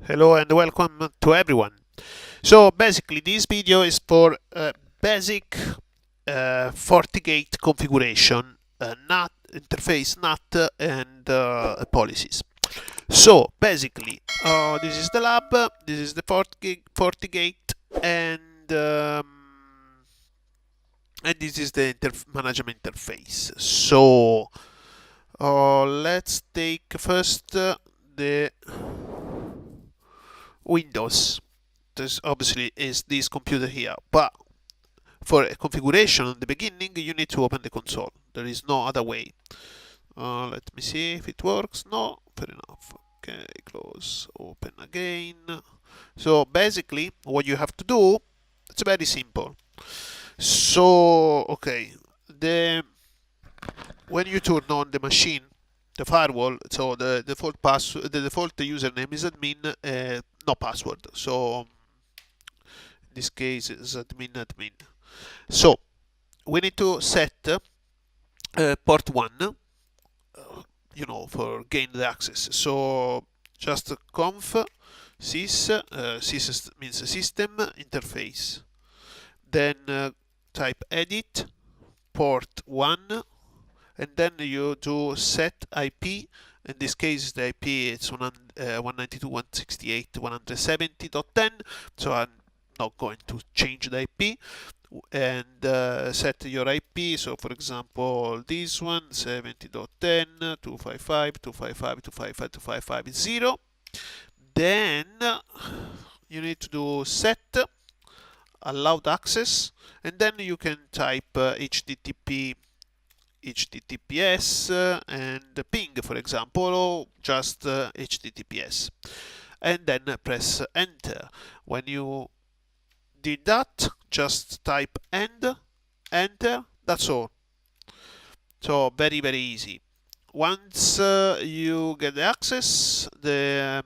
Hello and welcome to everyone. So basically this video is for basic Fortigate configuration, NAT interface, NAT and policies. So basically this is the lab, this is the Fortigate and this is the management interface. So let's take first the Windows. This obviously is this computer here, but for a configuration in the beginning you need to open the console. There is no other way. Let me see if it works. No, fair enough. Okay, close, open again. So basically what you have to do, it's very simple. So okay, when you turn on the machine, the firewall, so the default username is admin, no password. So in this case is admin. So we need to set port 1, for gain the access. So just conf sys means system interface. Then type edit port 1, and then you do set IP. In this case the IP it's 192.168.170.10, so I'm not going to change the IP, and set your IP. So for example this one 70.10.255.255.255.255.0. Then you need to do set allowed access, and then you can type HTTPS and ping, for example, or just HTTPS, and then press enter. When you did that, just type enter, that's all. So very easy. Once you get the access, the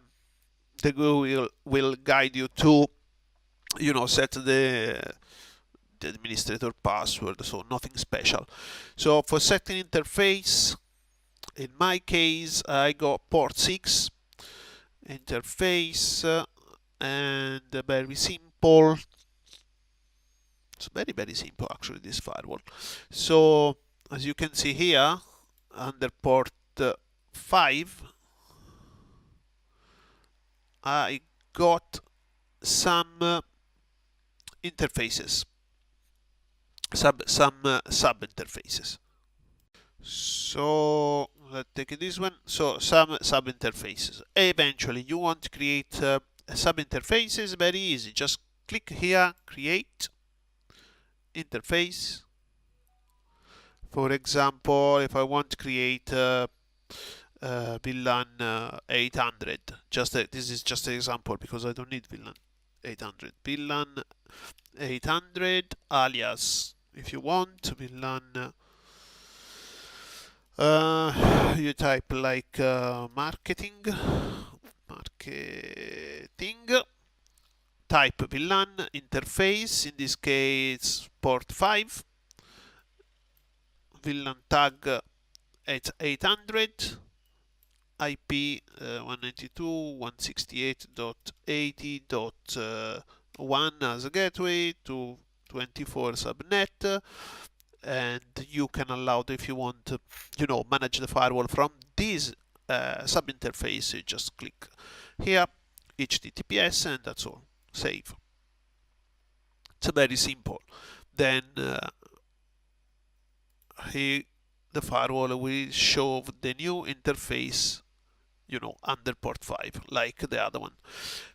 GUI will guide you to set the administrator password, so nothing special. So for setting interface, in my case I got port 6 interface, and very simple. It's very simple actually, this firewall. So as you can see here, under port 5 I got some interfaces, sub interfaces. So let's take this one. So some sub interfaces. Eventually you want to create sub interfaces. Very easy, just click here, create interface. For example, if I want to create VLAN 800, this is just an example because I don't need VLAN 800. VLAN 800 alias, if you want VLAN, you type like marketing, type VLAN interface, in this case port 5, VLAN tag at 800, IP 192.168.80.1 as a gateway to 24 subnet, and you can allow, if you want to manage the firewall from this sub interface, you just click here HTTPS, and that's all. Save. It's very simple. Then here the firewall will show the new interface under port 5 like the other one.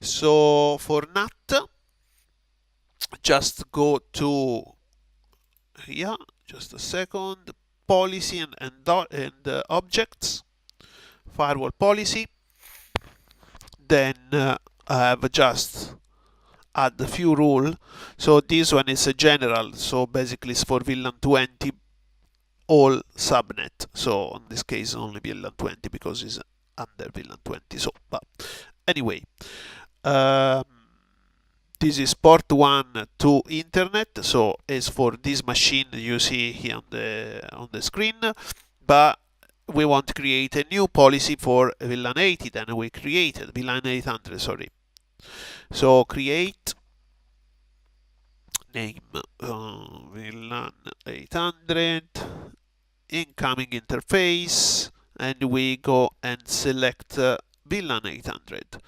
So for NAT, just go to here, just a second, policy and objects, firewall policy. Then I have just add a few rules. So this one is a general, so basically it's for VLAN 20 all subnet. So in this case only VLAN 20 because it's under VLAN 20. So but anyway, this is port 1 to internet, so it's for this machine you see here on the screen, but we want to create a new policy for VLAN 80, then we created VLAN 800, sorry. So create name VLAN 800 incoming interface, and we go and select VLAN 800.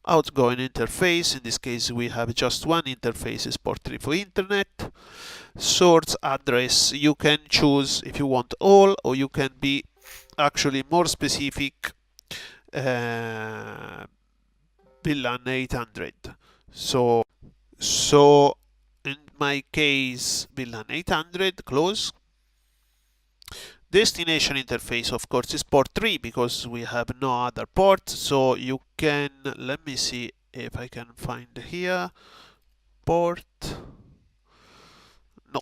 Outgoing interface, in this case we have just one interface, is port 3 for internet. Source address, you can choose if you want all, or you can be actually more specific, VLAN 800. So in my case VLAN 800, close. Destination interface, of course, is port 3 because we have no other port. So you can, let me see if I can find here, port, no.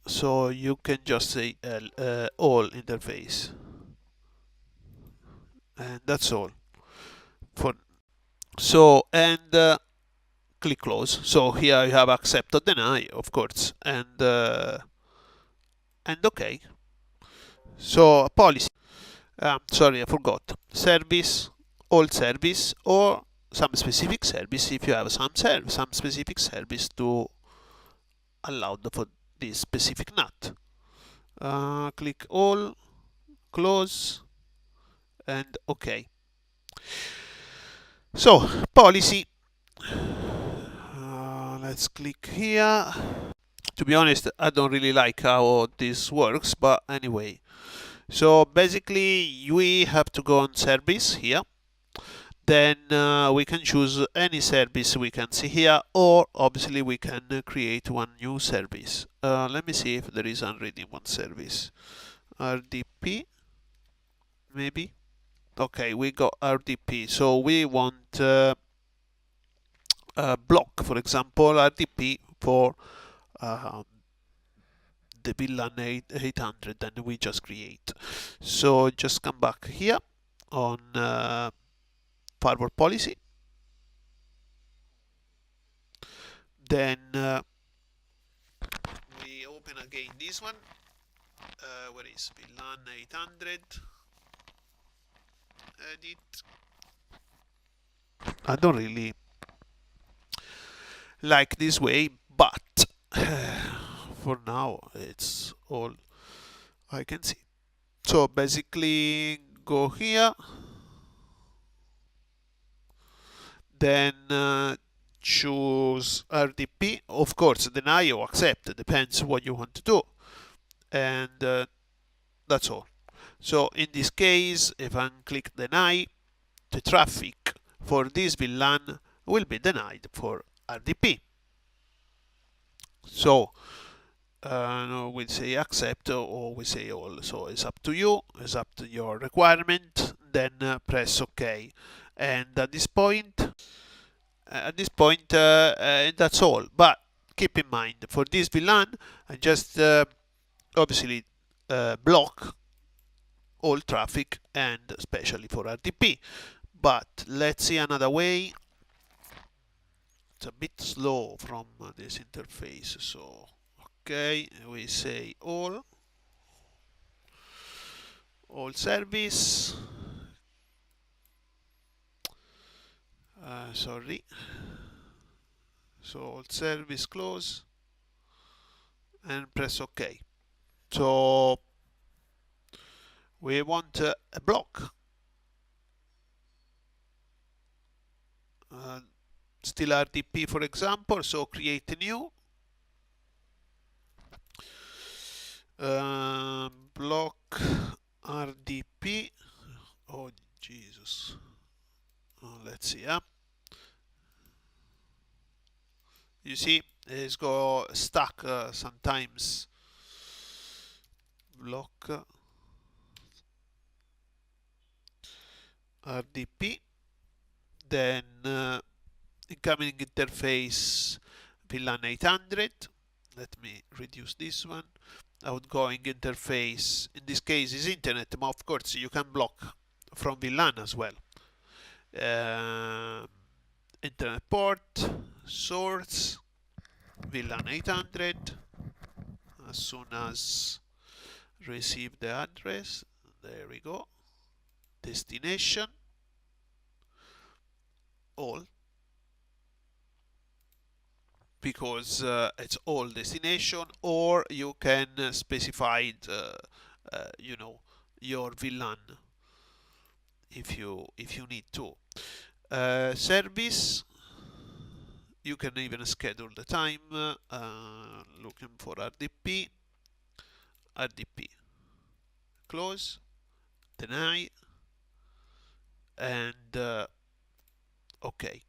So you can just say all interface, and that's all. For so and click close. So here you have accept or deny, of course, and OK. So policy. Sorry, I forgot. Service, all service, or some specific service if you have some specific service to allowed for this specific NAT. Click all, close, and OK. So policy. Let's click here. To be honest, I don't really like how this works, but anyway. So basically we have to go on service here, then we can choose any service we can see here, or obviously we can create one new service. Let me see if there is already one service. RDP, maybe. Okay, we got RDP, so we want block, for example, RDP for the VLAN 800, and we just create. So just come back here on firewall policy, then we open again this one. Where is VLAN 800? Edit. I don't really like this way, but for now it's all I can see. So basically go here, then choose RDP, of course deny or accept, depends what you want to do, and that's all. So in this case, if I click deny, the traffic for this VLAN will be denied for RDP. So we say accept or we say all. So it's up to you, it's up to your requirement. Then press OK. And at this point, that's all. But keep in mind, for this VLAN, I just obviously block all traffic, and especially for RDP. But let's see another way. It's a bit slow from this interface, so okay, we say all service, sorry, so all service, close, and press OK. So we want a block, still RDP, for example, so create a new block RDP. Oh Jesus, let's see. You see, it's go stuck sometimes. Block RDP, then incoming interface VLAN 800. Let me reduce this one. Outgoing interface, in this case, is internet, but of course you can block from VLAN as well. Internet port, source, VLAN 800. As soon as receive the address, There we go. Destination, all, because it's all destination, or you can specify you know, your VLAN if you need to. Service, you can even schedule the time, looking for RDP, close, deny, and okay.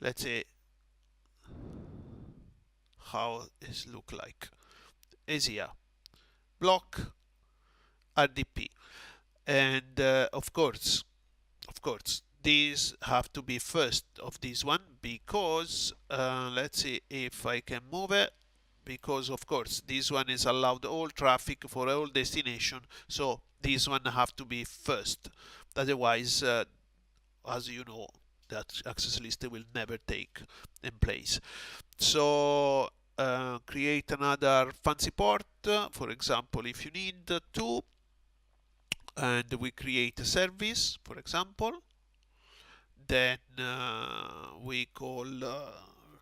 Let's see how it look like. Is here, block, RDP, and of course, these have to be first of this one, because let's see if I can move it, because of course this one is allowed all traffic for all destination, so this one have to be first. Otherwise, as you know, that access list will never take in place. So create another fancy port, for example, if you need to, and we create a service, for example. Then we call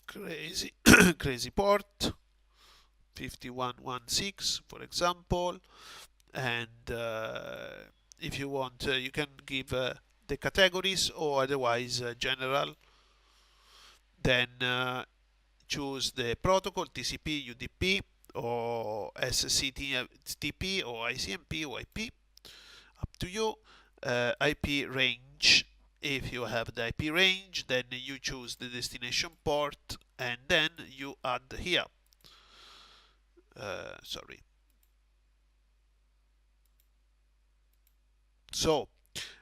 crazy crazy port 5116, for example, and if you want, you can give the categories, or otherwise general. Then choose the protocol, TCP, UDP, or SCTP, or ICMP, or IP, up to you. IP range, if you have the IP range, then you choose the destination port, and then you add here. Sorry. So,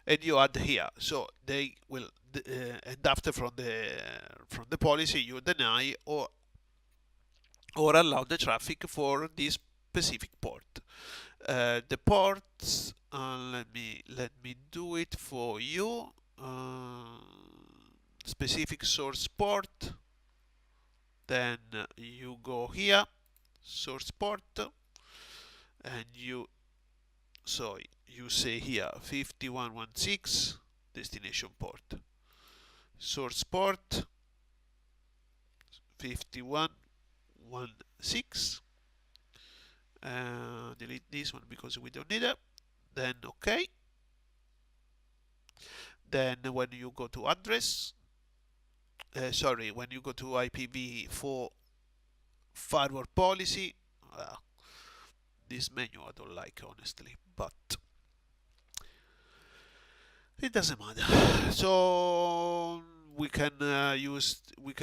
and you add here. So they will, and after from the policy, you deny or allow the traffic for this specific port. The ports, let me do it for you. Specific source port, then you go here, source port, and you say here 5116 destination port, source port 5116. Delete this one because we don't need it. Then okay. Then when you go to address, when you go to IPv4 firewall policy, this menu I don't like, honestly, but it doesn't matter. So we can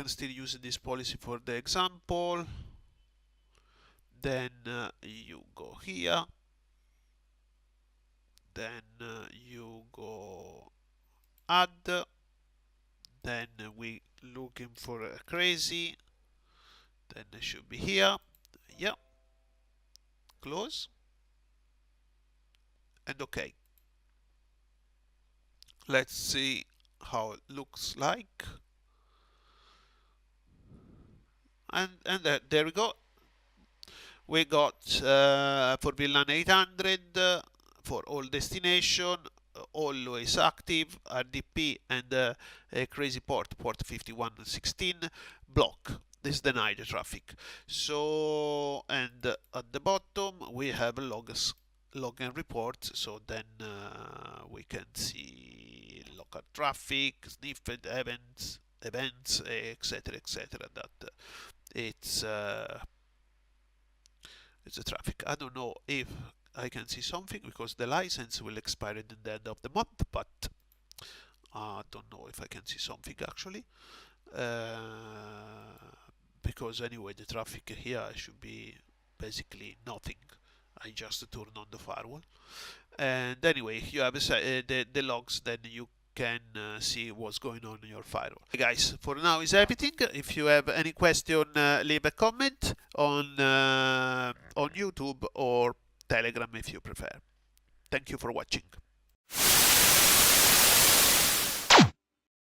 still use this policy for the example. Then you go here, then you go add, then we looking for a crazy, then it should be here, yeah, close, and okay. Let's see how it looks like, and there we go. We got for VLAN 800 for all destination, always active, RDP, and a crazy port 5116 block. This deny the traffic. So, and at the bottom we have logs, log and report. So then we can see local traffic, sniffed events, etc., that it's a traffic. I don't know if I can see something because the license will expire at the end of the month, but I don't know if I can see something actually, because anyway the traffic here should be basically nothing. I just turn on the firewall, and anyway if you have the logs, then you can see what's going on in your firewall. Hey guys, for now is everything. If you have any question, leave a comment on YouTube or Telegram if you prefer. Thank you for watching.